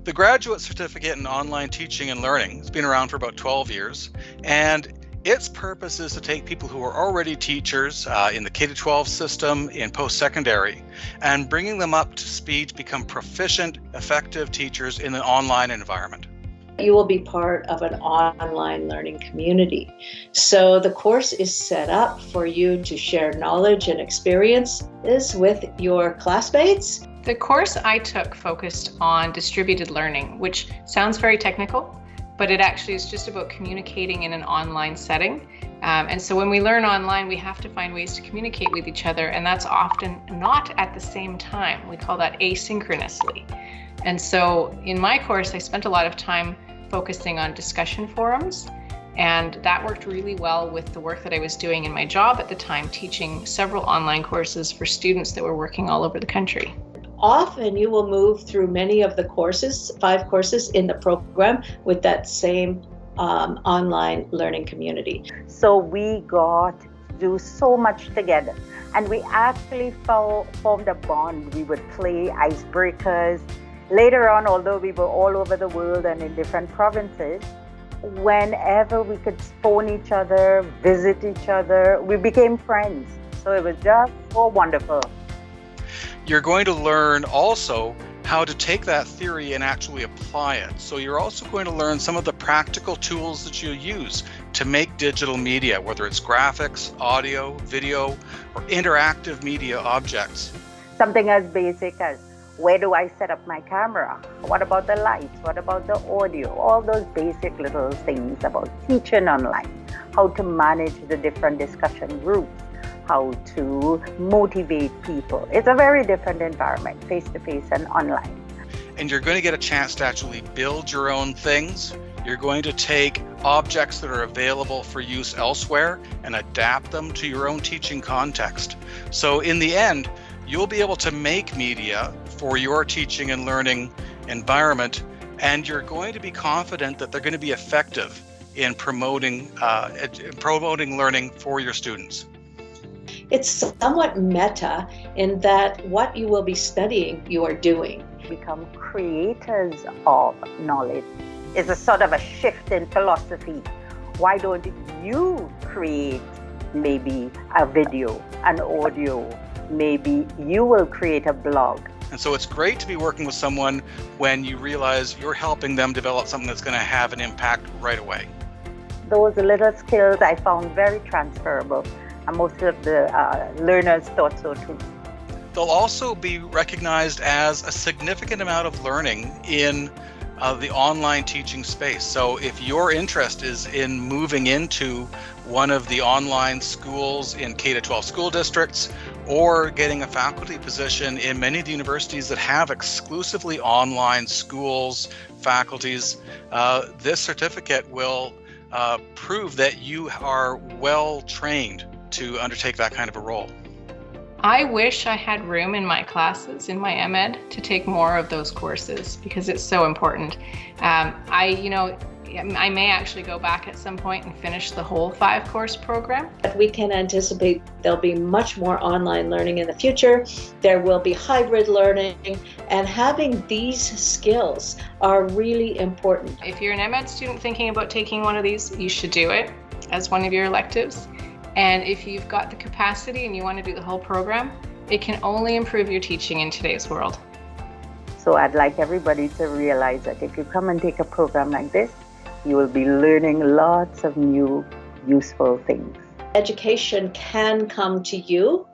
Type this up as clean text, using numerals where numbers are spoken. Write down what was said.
The graduate certificate in online teaching and learning has been around for about 12 years, and its purpose is to take people who are already teachers in the K-12 system, in post-secondary, and bringing them up to speed to become proficient, effective teachers in an online environment. You will be part of an online learning community. So the course is set up for you to share knowledge and experiences with your classmates. The course I took focused on distributed learning, which sounds very technical, but it actually is just about communicating in an online setting. And so when we learn online, we have to find ways to communicate with each other, and that's often not at the same time. We call that asynchronously. And so in my course, I spent a lot of time focusing on discussion forums, and that worked really well with the work that I was doing in my job at the time, teaching several online courses for students that were working all over the country. Often you will move through many of the courses, 5 courses in the program, with that same online learning community. So we got to do so much together, and we actually formed a bond. We would play icebreakers. Later on, although we were all over the world and in different provinces, whenever we could phone each other, visit each other, we became friends. So it was just so wonderful. You're going to learn also how to take that theory and actually apply it. So you're also going to learn some of the practical tools that you use to make digital media, whether it's graphics, audio, video, or interactive media objects. Something as basic as, where do I set up my camera? What about the lights? What about the audio? All those basic little things about teaching online, how to manage the different discussion groups, how to motivate people. It's a very different environment, face-to-face and online. And you're going to get a chance to actually build your own things. You're going to take objects that are available for use elsewhere and adapt them to your own teaching context. So in the end, you'll be able to make media for your teaching and learning environment, and you're going to be confident that they're going to be effective in promoting learning for your students. It's somewhat meta in that what you will be studying, you are doing. Become creators of knowledge. It's a sort of a shift in philosophy. Why don't you create maybe a video, an audio? Maybe you will create a blog. And so it's great to be working with someone when you realize you're helping them develop something that's going to have an impact right away. Those little skills I found very transferable, and most of the learners thought so too. They'll also be recognized as a significant amount of learning in the online teaching space. So if your interest is in moving into one of the online schools in K-12 school districts, or getting a faculty position in many of the universities that have exclusively online schools, faculties, this certificate will prove that you are well trained to undertake that kind of a role. I wish I had room in my classes, in my MEd, to take more of those courses because it's so important. I may actually go back at some point and finish the whole 5-course program. But we can anticipate there'll be much more online learning in the future. There will be hybrid learning, and having these skills are really important. If you're an MEd student thinking about taking one of these, you should do it as one of your electives. And if you've got the capacity and you want to do the whole program, it can only improve your teaching in today's world. So I'd like everybody to realize that if you come and take a program like this, you will be learning lots of new, useful things. Education can come to you